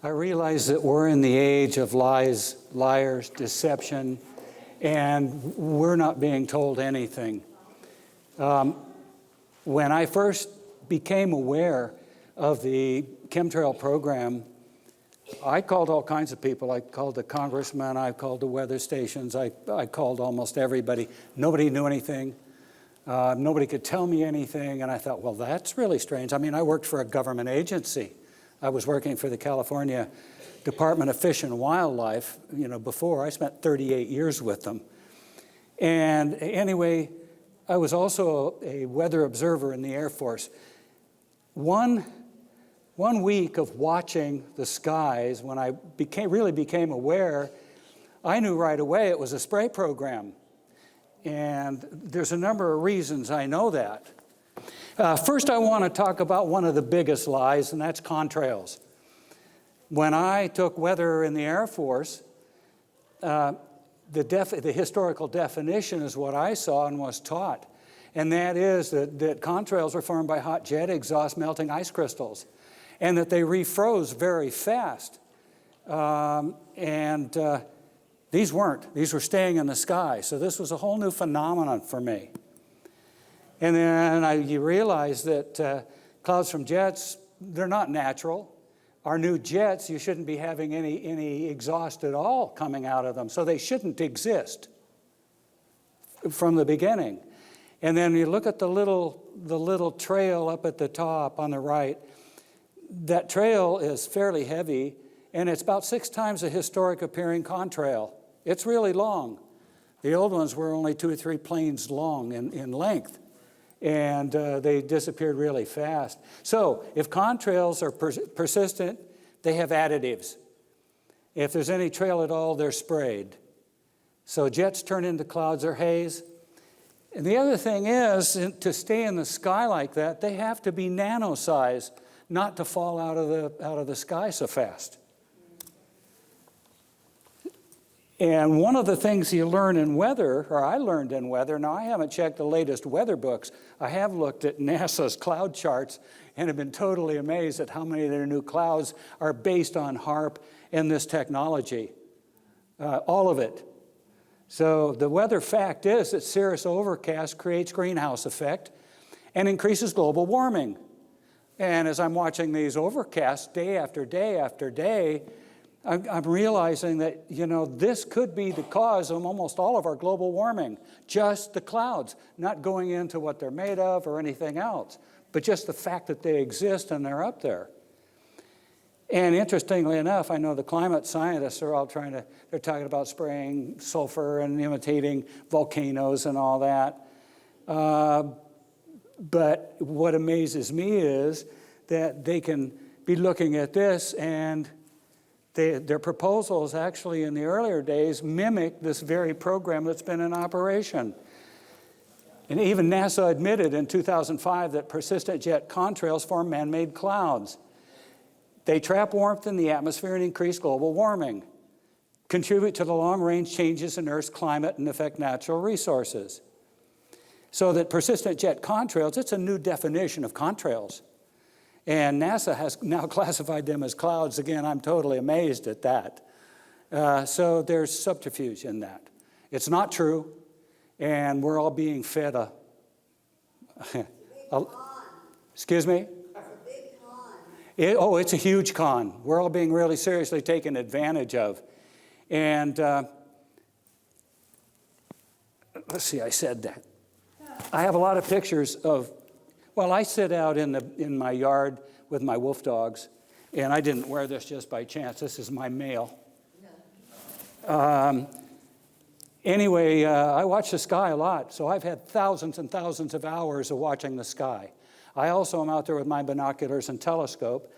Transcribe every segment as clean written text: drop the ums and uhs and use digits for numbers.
I realize that we're in the age of lies, liars, deception, and we're not being told anything. When I first became aware of the chemtrail program, I called all kinds of people. I called the congressman, I called the weather stations, I called almost everybody. Nobody knew anything. Nobody could tell me anything, and I thought, well, that's really strange. I mean, I worked for a government agency. I was working for the California Department of Fish and Wildlife, before. I spent 38 years with them. And anyway, I was also a weather observer in the Air Force. One week of watching the skies, when I really became aware, I knew right away it was a spray program. And there's a number of reasons I know that. First, I want to talk about one of the biggest lies, and that's contrails. When I took weather in the Air Force, the historical definition is what I saw and was taught. And that is that contrails were formed by hot jet exhaust melting ice crystals, and that they refroze very fast. These weren't. These were staying in the sky. So this was a whole new phenomenon for me. And then you realize that clouds from jets, they're not natural. Our new jets, you shouldn't be having any exhaust at all coming out of them. So they shouldn't exist from the beginning. And then you look at the little trail up at the top on the right. That trail is fairly heavy, and it's about 6 times a historic appearing contrail. It's really long. The old ones were only 2 or 3 planes long in length, and they disappeared really fast. So if contrails are persistent, they have additives. If there's any trail at all, they're sprayed. So jets turn into clouds or haze. And the other thing is, to stay in the sky like that, they have to be nano-size, not to fall out of the sky so fast. And one of the things you learn in weather, or I learned in weather, now I haven't checked the latest weather books. I have looked at NASA's cloud charts and have been totally amazed at how many of their new clouds are based on HAARP and this technology. All of it. So the weather fact is that cirrus overcast creates greenhouse effect and increases global warming. And as I'm watching these overcasts day after day after day, I'm realizing that, this could be the cause of almost all of our global warming. Just the clouds, not going into what they're made of or anything else, but just the fact that they exist and they're up there. And interestingly enough, I know the climate scientists are all they're talking about spraying sulfur and imitating volcanoes and all that. But what amazes me is that they can be looking at this, and their proposals actually in the earlier days mimic this very program that's been in operation. And even NASA admitted in 2005 that persistent jet contrails form man-made clouds. They trap warmth in the atmosphere and increase global warming, contribute to the long-range changes in Earth's climate, and affect natural resources. So that persistent jet contrails, it's a new definition of contrails. And NASA has now classified them as clouds. Again, I'm totally amazed at that. So there's subterfuge in that. It's not true, and we're all being fed excuse me? It's a huge con. We're all being really seriously taken advantage of. And let's see, I said that. I have a lot of pictures of, I sit out in my yard with my wolf dogs, and I didn't wear this just by chance. This is my male. Anyway, I watch the sky a lot, so I've had thousands and thousands of hours of watching the sky. I also am out there with my binoculars and telescope,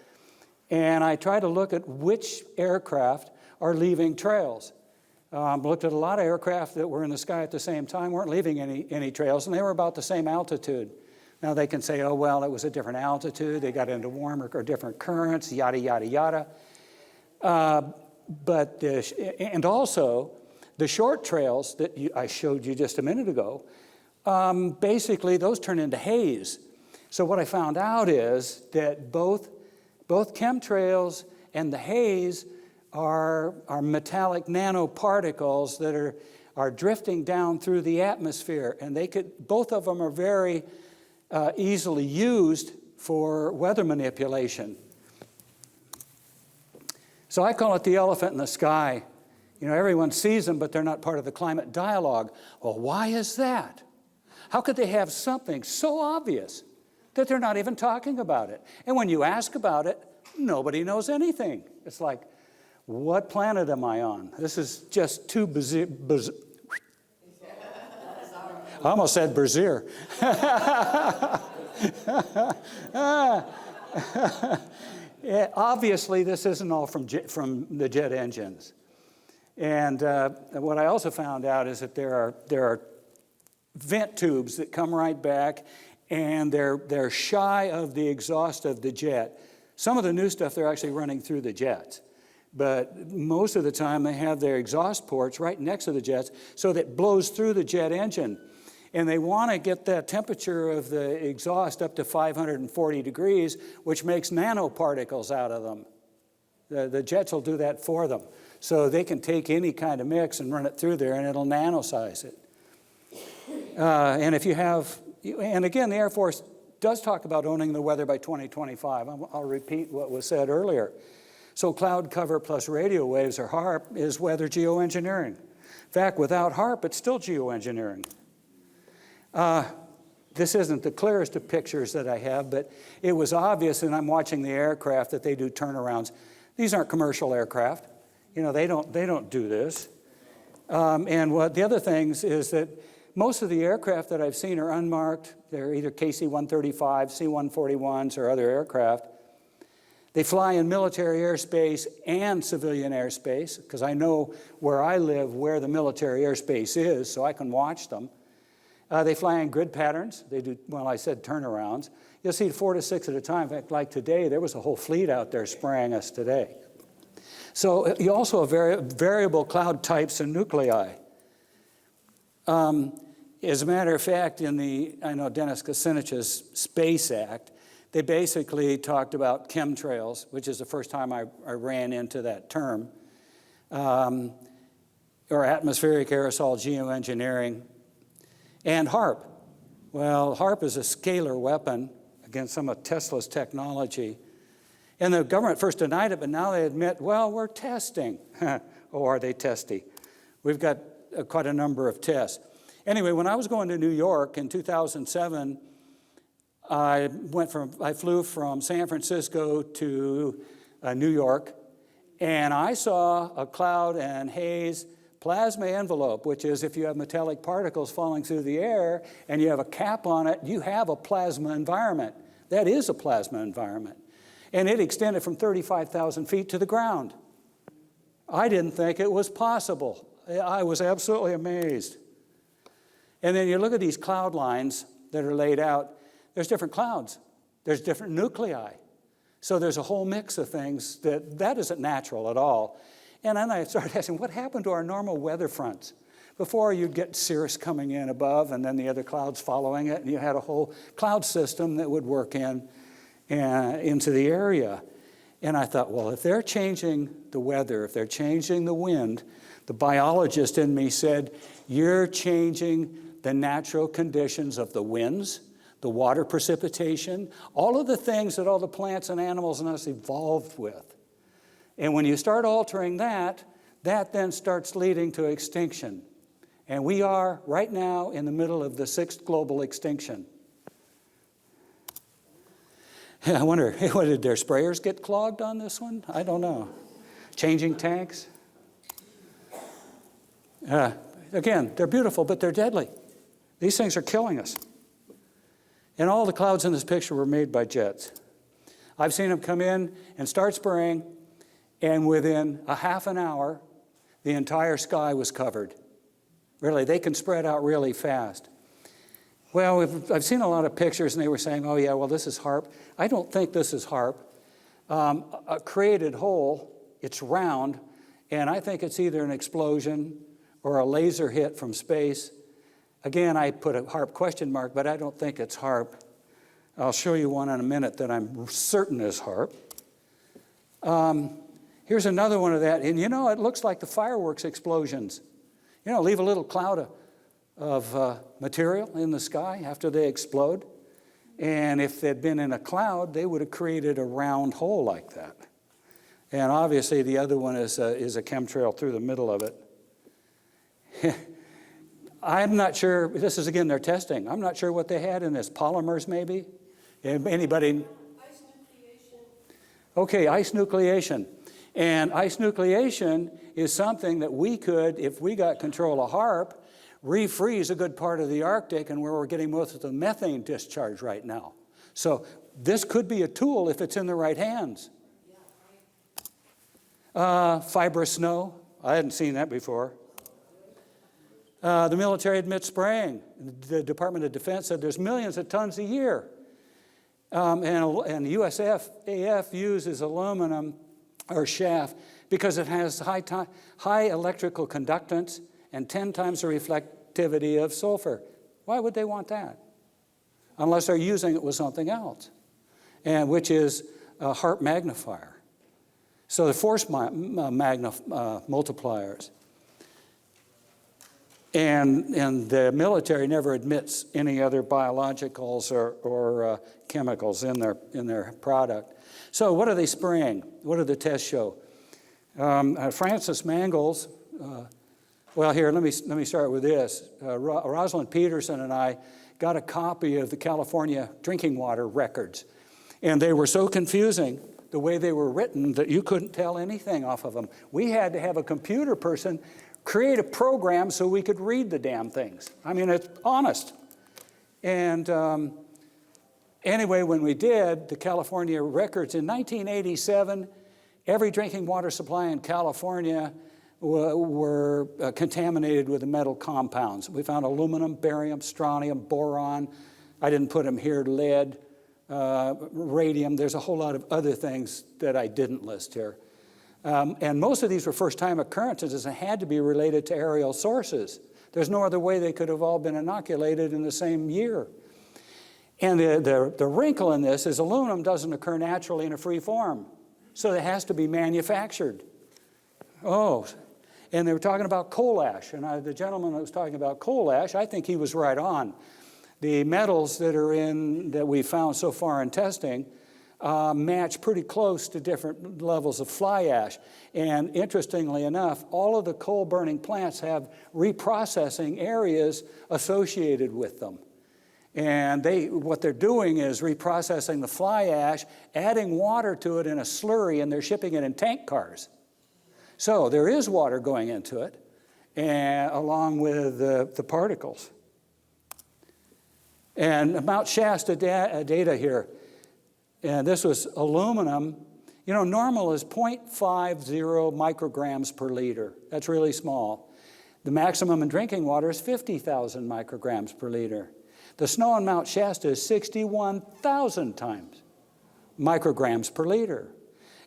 and I try to look at which aircraft are leaving trails. Looked at a lot of aircraft that were in the sky at the same time, weren't leaving any trails, and they were about the same altitude. Now they can say, it was a different altitude, they got into warmer or different currents, yada, yada, yada. And also, the short trails that I showed you just a minute ago, basically those turn into haze. So what I found out is that both chemtrails and the haze are metallic nanoparticles that are drifting down through the atmosphere. And both of them are very easily used for weather manipulation. So I call it the elephant in the sky. You know, everyone sees them, but they're not part of the climate dialogue. Well, why is that? How could they have something so obvious that they're not even talking about it? And when you ask about it, nobody knows anything. It's like, what planet am I on? This is just too bizarre. I almost said brazier. Yeah, obviously, this isn't all from the jet engines. And what I also found out is that there are vent tubes that come right back, and they're shy of the exhaust of the jet. Some of the new stuff, they're actually running through the jets. But most of the time, they have their exhaust ports right next to the jets, so that it blows through the jet engine. And they want to get that temperature of the exhaust up to 540 degrees, which makes nanoparticles out of them. The jets will do that for them. So they can take any kind of mix and run it through there, and it'll nanosize it. And if you have, and again, the Air Force does talk about owning the weather by 2025. I'll repeat what was said earlier. So cloud cover plus radio waves, or HAARP, is weather geoengineering. In fact, without HAARP, it's still geoengineering. This isn't the clearest of pictures that I have, but it was obvious, and I'm watching the aircraft, that they do turnarounds. These aren't commercial aircraft. You know, they don't do this. And what the other things is that most of the aircraft that I've seen are unmarked. They're either KC-135, C-141s, or other aircraft. They fly in military airspace and civilian airspace, because I know where I live where the military airspace is, so I can watch them. They fly in grid patterns. They do, well, I said turnarounds. You'll see 4 to 6 at a time. In fact, like today, there was a whole fleet out there spraying us today. So you also have variable cloud types and nuclei. As a matter of fact, in I know Dennis Kucinich's Space Act, they basically talked about chemtrails, which is the first time I ran into that term, or atmospheric aerosol geoengineering, and HAARP. Well, HAARP is a scalar weapon against some of Tesla's technology. And the government first denied it, but now they admit, well, we're testing. Oh, are they testy? We've got quite a number of tests. Anyway, when I was going to New York in 2007, I flew from San Francisco to New York, and I saw a cloud and haze plasma envelope, which is if you have metallic particles falling through the air and you have a cap on it, you have a plasma environment. That is a plasma environment. And it extended from 35,000 feet to the ground. I didn't think it was possible. I was absolutely amazed. And then you look at these cloud lines that are laid out. There's different clouds. There's different nuclei. So there's a whole mix of things that isn't natural at all. And then I started asking, what happened to our normal weather fronts? Before, you'd get cirrus coming in above and then the other clouds following it, and you had a whole cloud system that would work into the area. And I thought, well, if they're changing the weather, if they're changing the wind, the biologist in me said, you're changing the natural conditions of the winds, the water precipitation, all of the things that all the plants and animals and us evolved with. And when you start altering that then starts leading to extinction. And we are right now in the middle of the 6th global extinction. I wonder, did their sprayers get clogged on this one? I don't know. Changing tanks? Again, they're beautiful, but they're deadly. These things are killing us. And all the clouds in this picture were made by jets. I've seen them come in and start spraying, and within a half an hour, the entire sky was covered. Really, they can spread out really fast. Well, I've seen a lot of pictures, and they were saying, oh, yeah, well, this is HAARP. I don't think this is HAARP. A created hole, it's round, and I think it's either an explosion or a laser hit from space. Again, I put a HAARP question mark, but I don't think it's HAARP. I'll show you one in a minute that I'm certain is HAARP. Here's another one of that. And you know, it looks like the fireworks explosions. You know, leave a little cloud of material in the sky after they explode. And if they'd been in a cloud, they would have created a round hole like that. And obviously the other one is a chemtrail through the middle of it. I'm not sure, this is again their testing. I'm not sure what they had in this. Polymers maybe? Anybody? Ice nucleation. Okay, ice nucleation. And ice nucleation is something that we could, if we got control of HAARP, refreeze a good part of the Arctic and where we're getting most of the methane discharge right now. So this could be a tool if it's in the right hands. Fibrous snow. I hadn't seen that before. The military admits spraying. The Department of Defense said there's millions of tons a year. And US AF uses aluminum or chaff because it has high electrical conductance and 10 times the reflectivity of sulfur. Why would they want that? Unless they're using it with something else, and which is a HAARP magnifier. So the force multipliers. And the military never admits any other biologicals or chemicals in their product. So what are they spraying? What do the tests show? Francis Mangels, well, here, let me start with this. Rosalind Peterson and I got a copy of the California drinking water records. And they were so confusing, the way they were written, that you couldn't tell anything off of them. We had to have a computer person create a program so we could read the damn things. I mean, it's honest. And anyway, when we did the California records in 1987, every drinking water supply in California were contaminated with the metal compounds. We found aluminum, barium, strontium, boron. I didn't put them here, lead, radium. There's a whole lot of other things that I didn't list here. And most of these were first-time occurrences and had to be related to aerial sources. There's no other way they could have all been inoculated in the same year. And the wrinkle in this is aluminum doesn't occur naturally in a free form, so it has to be manufactured. Oh, and they were talking about coal ash, and the gentleman that was talking about coal ash, I think he was right on. The metals that we found so far in testing match pretty close to different levels of fly ash. And interestingly enough, all of the coal-burning plants have reprocessing areas associated with them. And what they're doing is reprocessing the fly ash, adding water to it in a slurry, and they're shipping it in tank cars. So there is water going into it, along with the particles. And Mount Shasta data here. And this was aluminum. You know, normal is 0.50 micrograms per liter. That's really small. The maximum in drinking water is 50,000 micrograms per liter. The snow on Mount Shasta is 61,000 times micrograms per liter.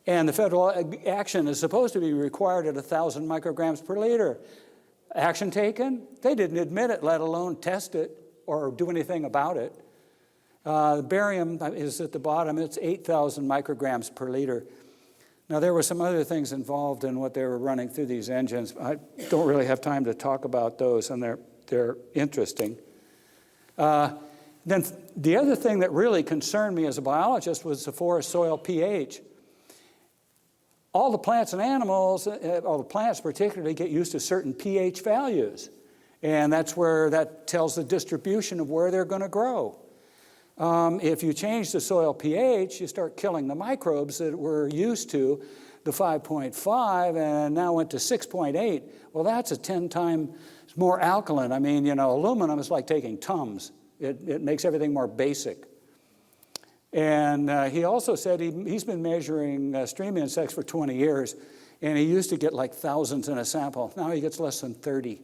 And the federal action is supposed to be required at 1,000 micrograms per liter. Action taken? They didn't admit it, let alone test it or do anything about it. Barium is at the bottom. It's 8,000 micrograms per liter. Now, there were some other things involved in what they were running through these engines. I don't really have time to talk about those, and they're interesting. Then the other thing that really concerned me as a biologist was the forest soil pH. All the plants and animals, all the plants particularly, get used to certain pH values. And that tells the distribution of where they're going to grow. If you change the soil pH, you start killing the microbes that we're used to, the 5.5, and now went to 6.8. Well, that's a 10 times more alkaline. I mean, you know, aluminum is like taking Tums. It makes everything more basic. And he also said he's been measuring stream insects for 20 years, and he used to get like thousands in a sample. Now he gets less than 30.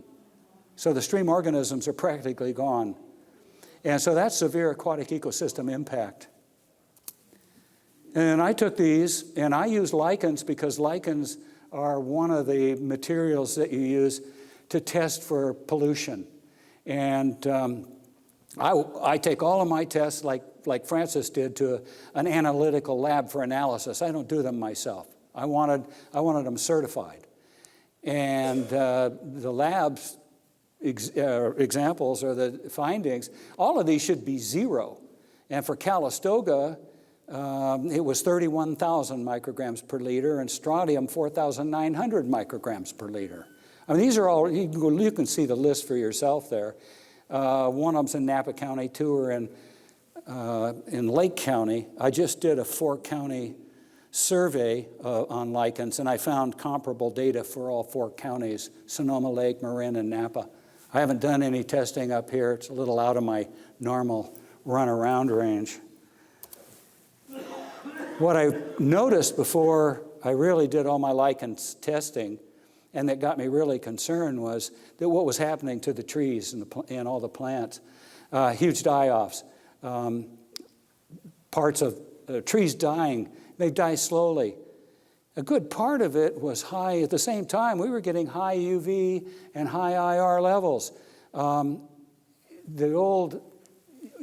So the stream organisms are practically gone. And so that's severe aquatic ecosystem impact. And I took these, and I used lichens because lichens are one of the materials that you use to test for pollution. And I take all of my tests, like Francis did, to an analytical lab for analysis. I don't do them myself. I wanted them certified. And the lab's examples or the findings, all of these should be 0. And for Calistoga, it was 31,000 micrograms per liter, and strontium 4,900 micrograms per liter. I mean, these are all, you can see the list for yourself there. One of them's in Napa County, 2 are in Lake County. I just did a 4-county survey on lichens, and I found comparable data for all 4 counties, Sonoma Lake, Marin, and Napa. I haven't done any testing up here. It's a little out of my normal run-around range. What I noticed before I really did all my lichens testing, and that got me really concerned, was that what was happening to the trees and all the plants. Huge die-offs. Parts of trees dying. They die slowly. A good part of it was high. At the same time, we were getting high UV and high IR levels. The old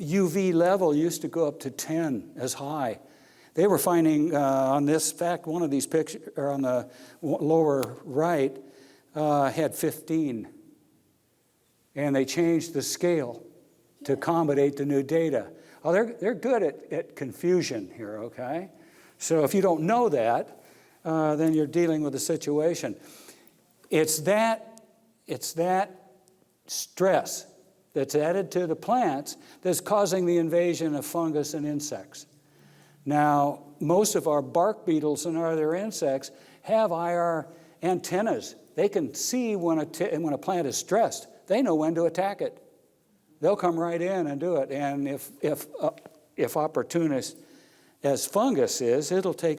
UV level used to go up to 10 as high. They were finding on this fact, one of these pictures on the lower right had 15. And they changed the scale to accommodate the new data. Oh, they're good at confusion here, okay? So if you don't know that, then you're dealing with a situation. It's that stress that's added to the plants that's causing the invasion of fungus and insects. Now, most of our bark beetles and other insects have IR antennas. They can see when a plant is stressed. They know when to attack it. They'll come right in and do it. And if opportunist as fungus is, it'll take.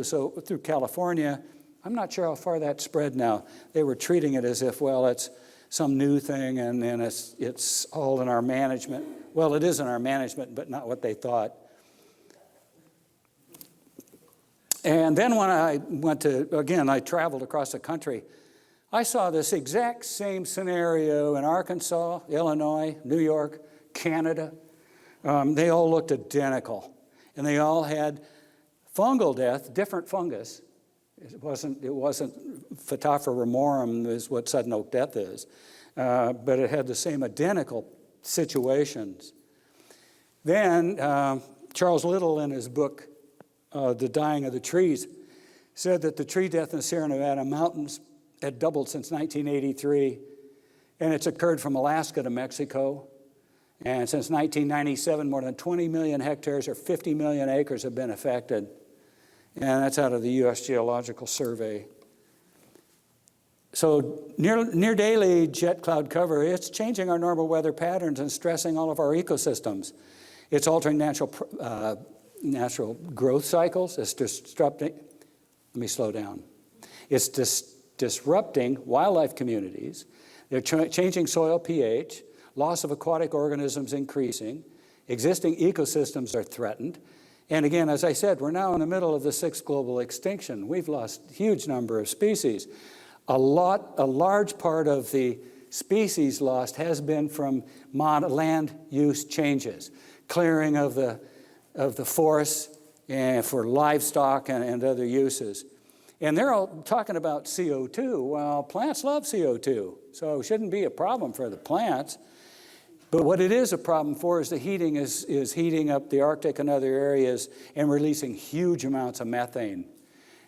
So through California, I'm not sure how far that spread now. They were treating it as if, well, it's some new thing and it's all in our management. Well, it is in our management, but not what they thought. And then when I went to, again, I traveled across the country, I saw this exact same scenario in Arkansas, Illinois, New York, Canada. They all looked identical. And they all had fungal death, different fungus. It wasn't Phytophthora ramorum is what sudden oak death is, but it had the same identical situations. Then Charles Little, in his book, The Dying of the Trees, said that the tree death in the Sierra Nevada mountains had doubled since 1983, and it's occurred from Alaska to Mexico. And since 1997, more than 20 million hectares or 50 million acres have been affected. And that's out of the US Geological Survey. So near daily jet cloud cover, it's changing our normal weather patterns and stressing all of our ecosystems. It's altering natural growth cycles. It's disrupting, let me slow down. It's disrupting wildlife communities. They're changing soil pH. Loss of aquatic organisms increasing. Existing ecosystems are threatened. And again, as I said, we're now in the middle of the 6th global extinction. We've lost a huge number of species. A large part of the species lost has been from land use changes, clearing of the forests and for livestock and other uses. And they're all talking about CO2. Well, plants love CO2, so it shouldn't be a problem for the plants. But what it is a problem for is the heating is heating up the Arctic and other areas and releasing huge amounts of methane.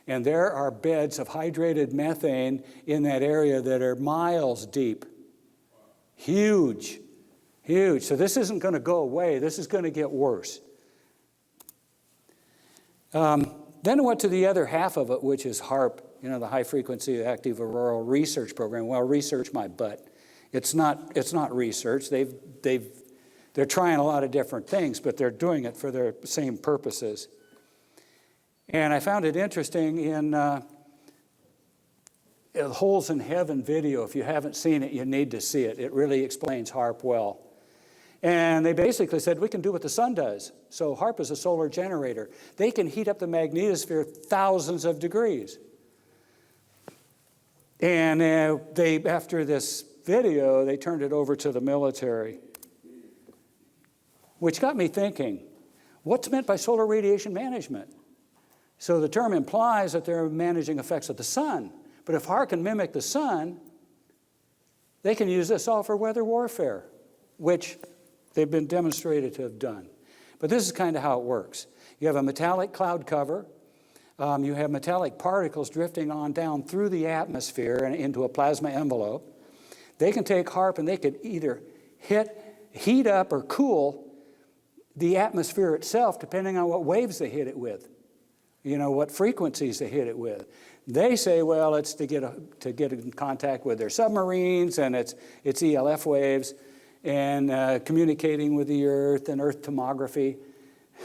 And there are beds of hydrated methane in that area that are miles deep. Huge, huge. So this isn't going to go away. This is going to get worse. Then I went to the other half of it, which is HAARP, the High Frequency Active Auroral Research Program. Well, research my butt. It's not research. They're trying a lot of different things, but they're doing it for their same purposes. And I found it interesting in Holes in Heaven video. If you haven't seen it, you need to see it. It really explains HAARP well. And they basically said, we can do what the sun does. So HAARP is a solar generator. They can heat up the magnetosphere thousands of degrees. And after this video, they turned it over to the military, which got me thinking, what's meant by solar radiation management? So the term implies that they're managing effects of the sun. But if HAARP can mimic the sun, they can use this all for weather warfare, which they've been demonstrated to have done. But this is kind of how it works. You have a metallic cloud cover. You have metallic particles drifting on down through the atmosphere and into a plasma envelope. They can take HAARP and they could either heat up or cool the atmosphere itself, depending on what waves they hit it with, what frequencies they hit it with. They say, well, it's to get in contact with their submarines, and it's ELF waves, and communicating with the Earth and Earth tomography.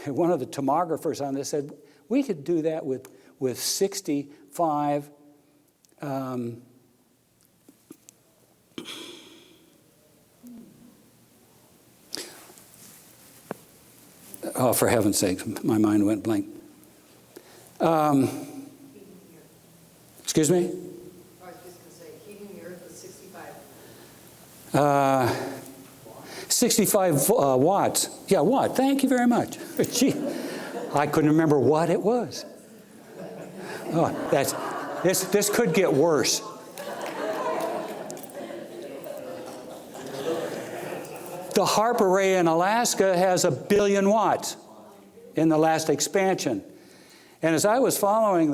One of the tomographers on this said, we could do that with 65 oh, for heaven's sake, my mind went blank. Excuse me? I was just going to say, heating the Earth with 65. 65 watts. Yeah, watt. Thank you very much. Gee, I couldn't remember what it was. Oh, this could get worse. The HAARP array in Alaska has 1 billion watts in the last expansion. And as I was following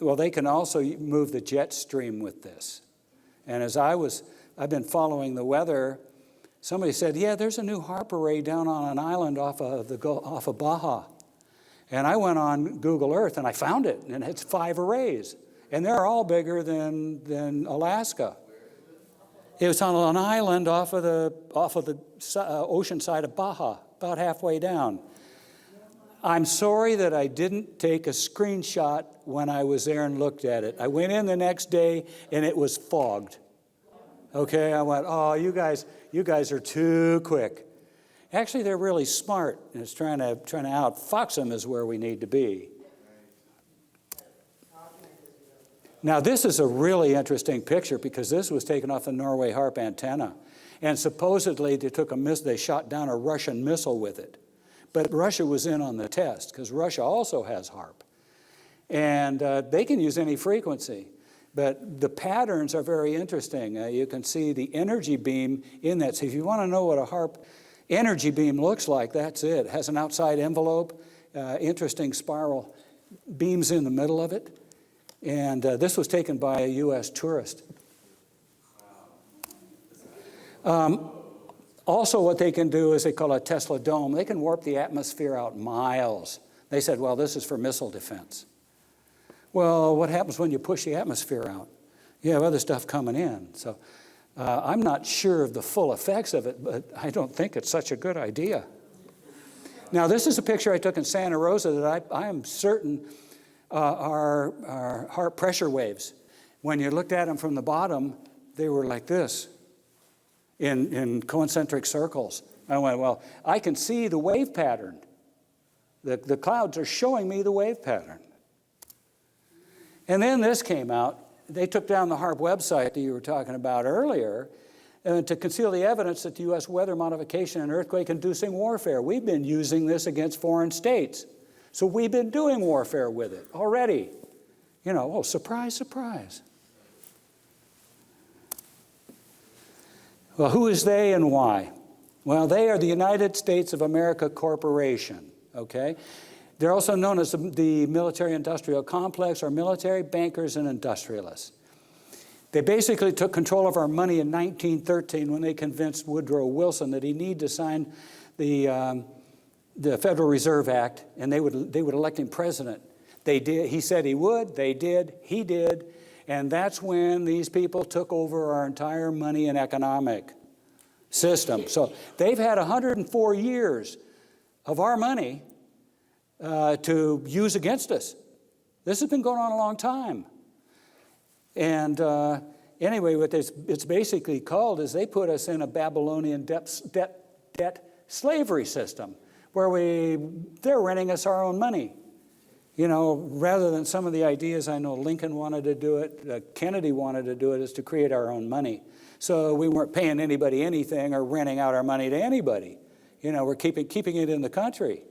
well, they can also move the jet stream with this. And as I've been following the weather, somebody said, yeah, there's a new HAARP array down on an island off of Baja. And I went on Google Earth and I found it, and it's 5 arrays. And they're all bigger than Alaska. It was on an island off of the ocean side of Baja, about halfway down. I'm sorry that I didn't take a screenshot when I was there and looked at it. I went in the next day and it was fogged. Okay, I went, oh, you guys are too quick. Actually, they're really smart, and it's trying to outfox them is where we need to be. Now, this is a really interesting picture because this was taken off the Norway HAARP antenna. And supposedly they shot down a Russian missile with it. But Russia was in on the test because Russia also has HAARP. And they can use any frequency. But the patterns are very interesting. You can see the energy beam in that. So if you want to know what a HAARP energy beam looks like, that's it. It has an outside envelope, interesting spiral beams in the middle of it. And this was taken by a US tourist. Also, what they can do is they call it a Tesla dome. They can warp the atmosphere out miles. They said, well, this is for missile defense. Well, what happens when you push the atmosphere out? You have other stuff coming in. So I'm not sure of the full effects of it, but I don't think it's such a good idea. Now, this is a picture I took in Santa Rosa that I am certain are HAARP pressure waves. When you looked at them from the bottom, they were like this in concentric circles. I went, well, I can see the wave pattern. The clouds are showing me the wave pattern. And then this came out. They took down the HAARP website that you were talking about earlier to conceal the evidence that the U.S. weather modification and earthquake-inducing warfare. We've been using this against foreign states. So we've been doing warfare with it already. Oh, surprise, surprise. Well, who is they and why? Well, they are the United States of America Corporation, okay? They're also known as the military-industrial complex, or military bankers and industrialists. They basically took control of our money in 1913 when they convinced Woodrow Wilson that he needed to sign the Federal Reserve Act, and they would elect him president. They did. He said he would. They did. He did. And that's when these people took over our entire money and economic system. So they've had 104 years of our money to use against us. This has been going on a long time. And anyway, what it's basically called is they put us in a Babylonian debt slavery system where they're renting us our own money. Rather than some of the ideas, I know Lincoln wanted to do it, Kennedy wanted to do it, is to create our own money. So we weren't paying anybody anything or renting out our money to anybody. We're keeping it in the country.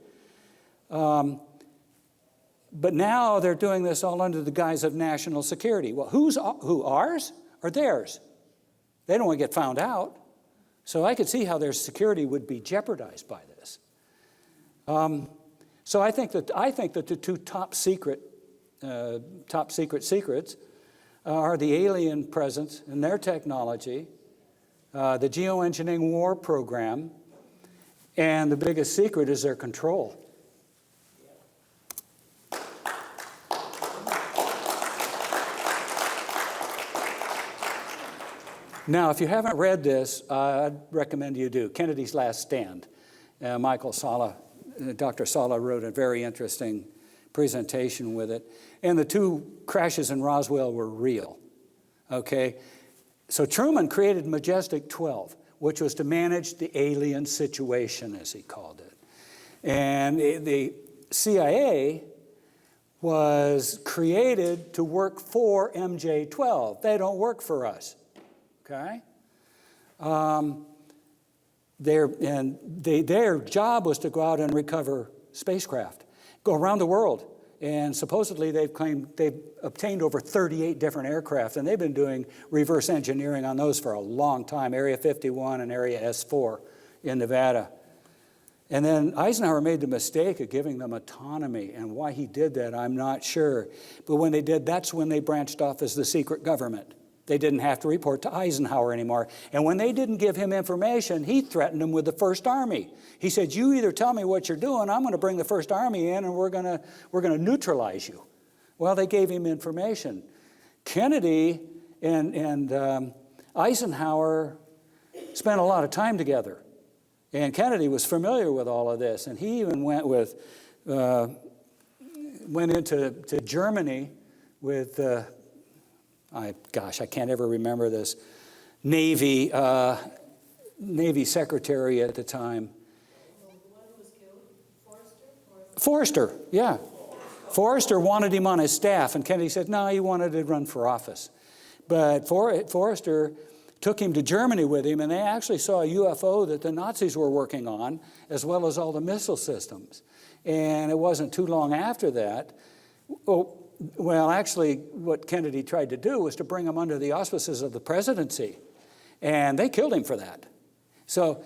But now they're doing this all under the guise of national security. Well, who, ours or theirs? They don't want to get found out. So I could see how their security would be jeopardized by this. So I think that the two top secret secrets are the alien presence and their technology, the geoengineering war program, and the biggest secret is their control. Now, if you haven't read this, I'd recommend you do. Kennedy's Last Stand. Dr. Sala wrote a very interesting presentation with it. And the two crashes in Roswell were real, okay? So Truman created Majestic 12, which was to manage the alien situation, as he called it. And the CIA was created to work for MJ-12. They don't work for us. Okay? Their job was to go out and recover spacecraft, go around the world. And supposedly they've obtained over 38 different aircraft, and they've been doing reverse engineering on those for a long time, Area 51 and Area S4 in Nevada. And then Eisenhower made the mistake of giving them autonomy, and why he did that, I'm not sure. But when they did, that's when they branched off as the secret government. They didn't have to report to Eisenhower anymore. And when they didn't give him information, he threatened them with the First Army. He said, you either tell me what you're doing, I'm going to bring the First Army in, and we're going to neutralize you. Well, they gave him information. Kennedy and Eisenhower spent a lot of time together. And Kennedy was familiar with all of this. And he even went into Germany with... I can't ever remember this, Navy secretary at the time. The one who was killed, Forrester? Forrester, yeah. Forrester wanted him on his staff, and Kennedy said, no, he wanted to run for office. But Forrester took him to Germany with him, and they actually saw a UFO that the Nazis were working on, as well as all the missile systems. And it wasn't too long after that. Well, actually, what Kennedy tried to do was to bring him under the auspices of the presidency, and they killed him for that. So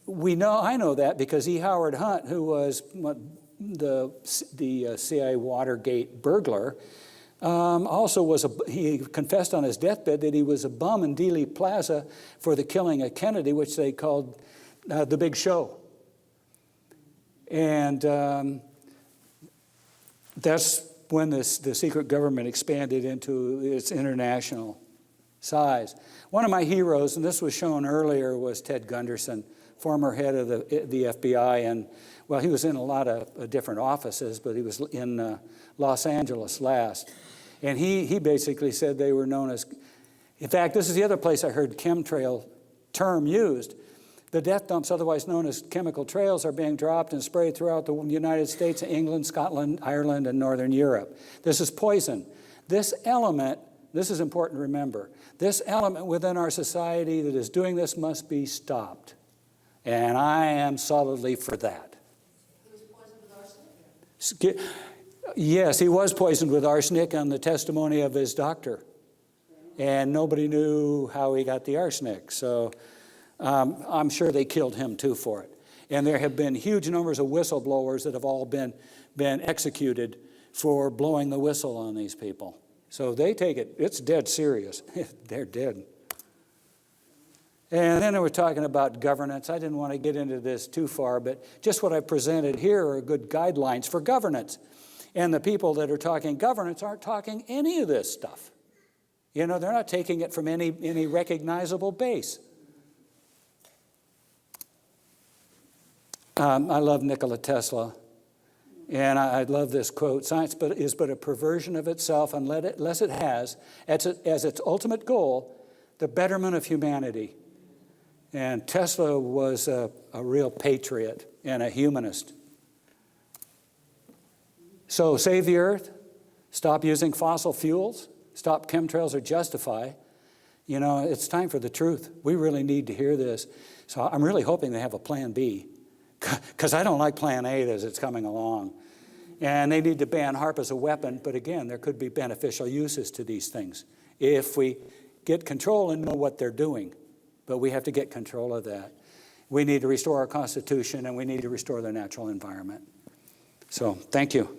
I know that because E. Howard Hunt, who was the CIA Watergate burglar, he confessed on his deathbed that he was a bum in Dealey Plaza for the killing of Kennedy, which they called the Big Show. And that's when the secret government expanded into its international size. One of my heroes, and this was shown earlier, was Ted Gunderson, former head of the FBI. And, well, he was in a lot of different offices, but he was in Los Angeles last. And he basically said they were known as, in fact, this is the other place I heard chemtrail term used. The death dumps, otherwise known as chemical trails, are being dropped and sprayed throughout the United States, England, Scotland, Ireland, and Northern Europe. This is poison. This element, this is important to remember, this element within our society that is doing this must be stopped. And I am solidly for that. He was poisoned with arsenic? Yes, he was poisoned with arsenic on the testimony of his doctor. And nobody knew how he got the arsenic. So I'm sure they killed him too for it. And there have been huge numbers of whistleblowers that have all been executed for blowing the whistle on these people. So they take it, it's dead serious. They're dead. And then we're talking about governance. I didn't want to get into this too far, but just what I presented here are good guidelines for governance. And the people that are talking governance aren't talking any of this stuff. You know, they're not taking it from any recognizable base. I love Nikola Tesla, and I love this quote, "Science is but a perversion of itself unless it has, as its ultimate goal, the betterment of humanity." And Tesla was a real patriot and a humanist. So save the earth, stop using fossil fuels, stop chemtrails or justify. You know, it's time for the truth. We really need to hear this. So I'm really hoping they have a plan B, because I don't like plan A as it's coming along. And they need to ban HARP as a weapon, but again, there could be beneficial uses to these things if we get control and know what they're doing. But we have to get control of that. We need to restore our Constitution, and we need to restore the natural environment. So, thank you.